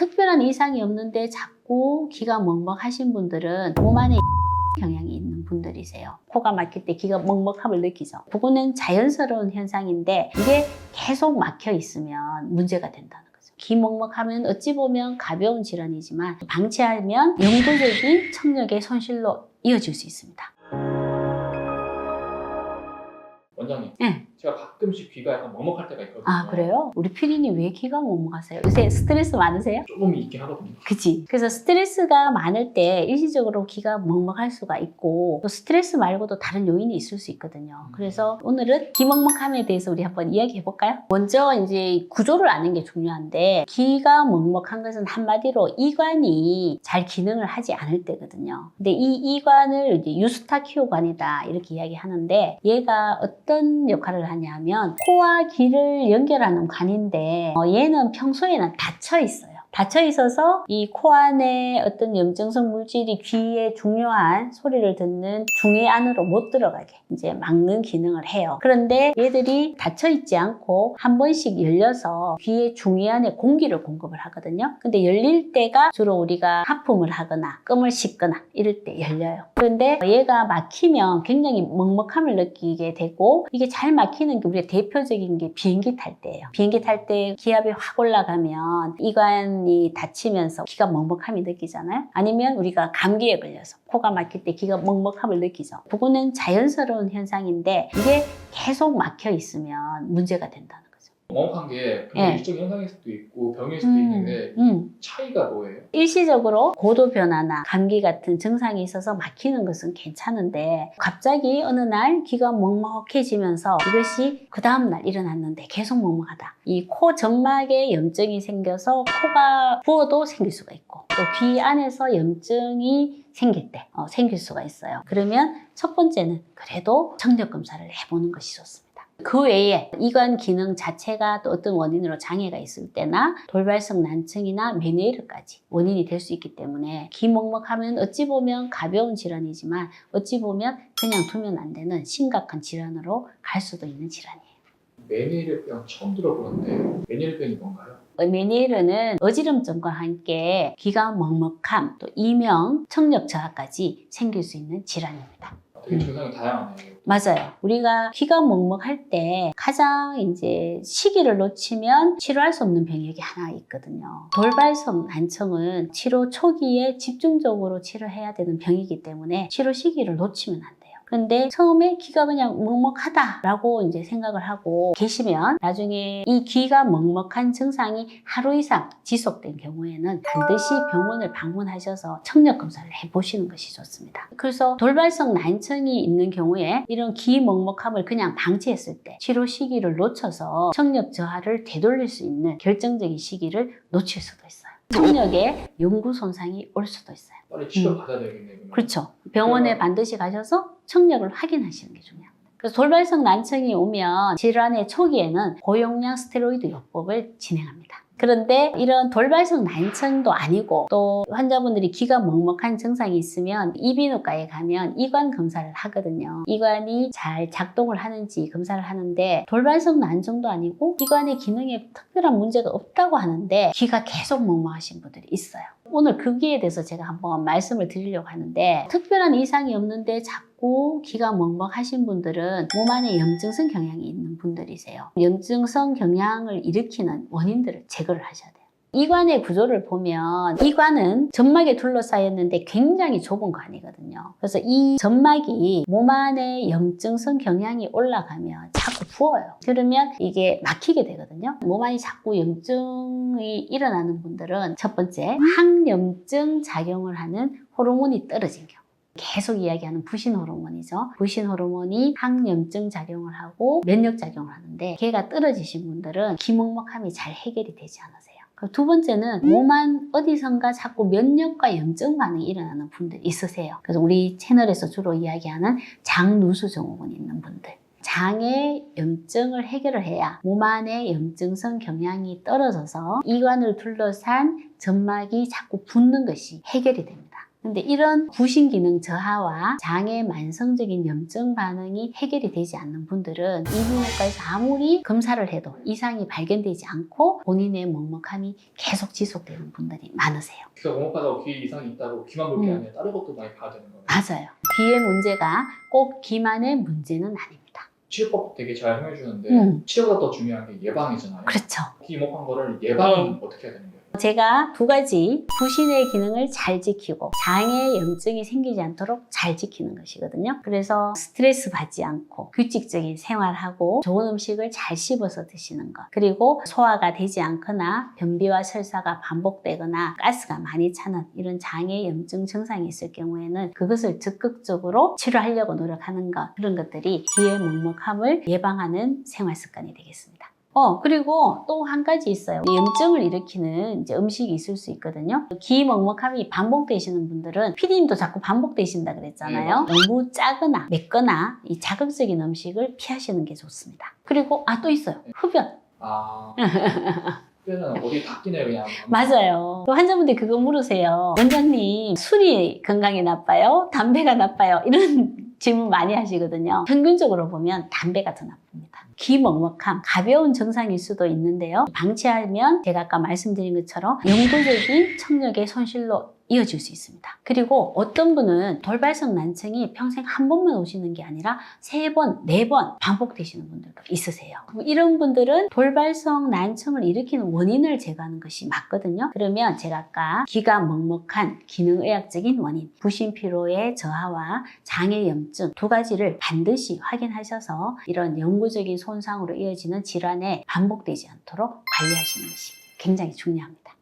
특별한 이상이 없는데 자꾸 귀가 먹먹하신 분들은 몸 안에 경향이 있는 분들이세요. 코가 막힐 때 귀가 먹먹함을 느끼죠. 그거는 자연스러운 현상인데 이게 계속 막혀 있으면 문제가 된다는 거죠. 귀 먹먹하면 어찌 보면 가벼운 질환이지만 방치하면 영구적인 청력의 손실로 이어질 수 있습니다. 원장님, 네. 제가 가끔씩 귀가 약간 먹먹할 때가 있거든요. 아, 그래요? 우리 피디님 왜 귀가 먹먹하세요? 요새 스트레스 많으세요? 조금 있긴 하거든요. 그치. 그래서 스트레스가 많을 때 일시적으로 귀가 먹먹할 수가 있고 또 스트레스 말고도 다른 요인이 있을 수 있거든요. 그래서 오늘은 귀 먹먹함에 대해서 우리 한번 이야기해 볼까요? 먼저 이제 구조를 아는 게 중요한데 귀가 먹먹한 것은 한마디로 이관이 잘 기능을 하지 않을 때거든요. 근데 이 이관을 이제 유스타키오관이다 이렇게 이야기하는데 얘가 어떤 역할을 하냐면 코와 귀를 연결하는 관인데 얘는 평소에는 닫혀 있어요. 닫혀 있어서 이 코 안에 어떤 염증성 물질이 귀에 중요한 소리를 듣는 중위 안으로 못 들어가게 이제 막는 기능을 해요. 그런데 얘들이 닫혀 있지 않고 한 번씩 열려서 귀의 중위 안에 공기를 공급을 하거든요. 근데 열릴 때가 주로 우리가 하품을 하거나 끔을 씻거나 이럴 때 열려요. 그런데 얘가 막히면 굉장히 먹먹함을 느끼게 되고 이게 잘 막히는 게 우리의 대표적인 게 비행기 탈 때예요. 비행기 탈 때 기압이 확 올라가면 이관이 닫히면서 귀가 먹먹함이 느끼잖아요. 아니면 우리가 감기에 걸려서 코가 막힐 때 귀가 먹먹함을 느끼죠. 그거는 자연스러운 현상인데 이게 계속 막혀 있으면 문제가 된다는 거죠. 먹먹한 게 네. 일종 현상일 수도 있고 병일 수도 있는데 차이가 뭐예요? 일시적으로 고도 변화나 감기 같은 증상이 있어서 막히는 것은 괜찮은데 갑자기 어느 날 귀가 먹먹해지면서 이것이 그 다음날 일어났는데 계속 먹먹하다. 이 코 점막에 염증이 생겨서 코가 부어도 생길 수가 있고 또 귀 안에서 염증이 생길 때 생길 수가 있어요. 그러면 첫 번째는 그래도 청력 검사를 해보는 것이 좋습니다. 그 외에 이관 기능 자체가 또 어떤 원인으로 장애가 있을 때나 돌발성 난청이나 메니에르까지 원인이 될 수 있기 때문에 귀 먹먹하면 어찌 보면 가벼운 질환이지만 어찌 보면 그냥 두면 안 되는 심각한 질환으로 갈 수도 있는 질환이에요. 메니에르병 처음 들어보는데 메니에르병이 뭔가요? 메니에르는 어지럼증과 함께 귀가 먹먹함, 또 이명, 청력 저하까지 생길 수 있는 질환입니다. 되게 증상이 다양하네요. 맞아요. 우리가 귀가 먹먹할 때 가장 이제 시기를 놓치면 치료할 수 없는 병역이 하나 있거든요. 돌발성 난청은 치료 초기에 집중적으로 치료해야 되는 병이기 때문에 치료 시기를 놓치면 안 돼요. 근데 처음에 귀가 그냥 먹먹하다라고 이제 생각을 하고 계시면 나중에 이 귀가 먹먹한 증상이 하루 이상 지속된 경우에는 반드시 병원을 방문하셔서 청력 검사를 해보시는 것이 좋습니다. 그래서 돌발성 난청이 있는 경우에 이런 귀 먹먹함을 그냥 방치했을 때 치료 시기를 놓쳐서 청력 저하를 되돌릴 수 있는 결정적인 시기를 놓칠 수도 있어요. 청력에 영구 손상이 올 수도 있어요. 빨리 치료 받아야 되겠네요. 그렇죠. 병원에 반드시 가셔서 청력을 확인하시는 게 중요합니다. 그래서 돌발성 난청이 오면 질환의 초기에는 고용량 스테로이드 요법을 진행합니다. 그런데 이런 돌발성 난청도 아니고 또 환자분들이 귀가 먹먹한 증상이 있으면 이비인후과에 가면 이관 검사를 하거든요. 이관이 잘 작동을 하는지 검사를 하는데 돌발성 난청도 아니고 이관의 기능에 특별한 문제가 없다고 하는데 귀가 계속 먹먹하신 분들이 있어요. 오늘 그 귀에 대해서 제가 한번 말씀을 드리려고 하는데 특별한 이상이 없는데 자꾸 귀가 먹먹하신 분들은 몸 안에 염증성 경향이 있는 분들이세요. 염증성 경향을 일으키는 원인들을 제거를 하셔야 돼요. 이관의 구조를 보면 이관은 점막에 둘러싸였는데 굉장히 좁은 관이거든요. 그래서 이 점막이 몸 안에 염증성 경향이 올라가면 자꾸 부어요. 그러면 이게 막히게 되거든요. 몸 안에 자꾸 염증이 일어나는 분들은 첫 번째 항염증 작용을 하는 호르몬이 떨어진 경우. 계속 이야기하는 부신 호르몬이죠. 부신 호르몬이 항염증 작용을 하고 면역 작용을 하는데 걔가 떨어지신 분들은 귀 먹먹함이 잘 해결이 되지 않으세요. 두 번째는 몸 안 어디선가 자꾸 면역과 염증 반응이 일어나는 분들이 있으세요. 그래서 우리 채널에서 주로 이야기하는 장누수 증후군이 있는 분들. 장의 염증을 해결을 해야 몸 안에 염증성 경향이 떨어져서 이관을 둘러싼 점막이 자꾸 붓는 것이 해결이 됩니다. 근데 이런 부신 기능 저하와 장의 만성적인 염증 반응이 해결이 되지 않는 분들은 이비인후과에서 아무리 검사를 해도 이상이 발견되지 않고 본인의 먹먹함이 계속 지속되는 분들이 많으세요. 귀가 먹먹하다고 귀 이상이 있다고 귀만 볼 게 아니라 다른 것도 많이 봐야 되는 거예요. 맞아요. 귀의 문제가 꼭 귀만의 문제는 아닙니다. 치료법 되게 잘 설명해 주는데 치료보다 더 중요한 게 예방이잖아요. 그렇죠. 귀 먹한 거를 예방은 어떻게 해야 되는 거예요? 제가 두 가지 부신의 기능을 잘 지키고 장의 염증이 생기지 않도록 잘 지키는 것이거든요. 그래서 스트레스 받지 않고 규칙적인 생활하고 좋은 음식을 잘 씹어서 드시는 것, 그리고 소화가 되지 않거나 변비와 설사가 반복되거나 가스가 많이 차는 이런 장의 염증 증상이 있을 경우에는 그것을 적극적으로 치료하려고 노력하는 것, 그런 것들이 귀의 먹먹함을 예방하는 생활 습관이 되겠습니다. 그리고 또 한 가지 있어요. 염증을 일으키는 이제 음식이 있을 수 있거든요. 귀 먹먹함이 반복되시는 분들은 피디님도 자꾸 반복되신다 그랬잖아요. 너무 짜거나 맵거나 이 자극적인 음식을 피하시는 게 좋습니다. 그리고 또 있어요. 흡연. 흡연은 어디 닦이네 그냥. 맞아요. 또 환자분들이 그거 물으세요. 원장님, 술이 건강에 나빠요? 담배가 나빠요? 이런 질문 많이 하시거든요. 평균적으로 보면 담배가 더 나쁩니다. 귀 먹먹함, 가벼운 증상일 수도 있는데요. 방치하면 제가 아까 말씀드린 것처럼 영구적인 청력의 손실로 이어질 수 있습니다. 그리고 어떤 분은 돌발성 난청이 평생 한 번만 오시는 게 아니라 3번, 4번 반복되시는 분들도 있으세요. 이런 분들은 돌발성 난청을 일으키는 원인을 제거하는 것이 맞거든요. 그러면 제가 아까 귀가 먹먹한 기능의학적인 원인, 부신피로의 저하와 장의 염증 두 가지를 반드시 확인하셔서 이런 영구적인 손상으로 이어지는 질환에 반복되지 않도록 관리하시는 것이 굉장히 중요합니다.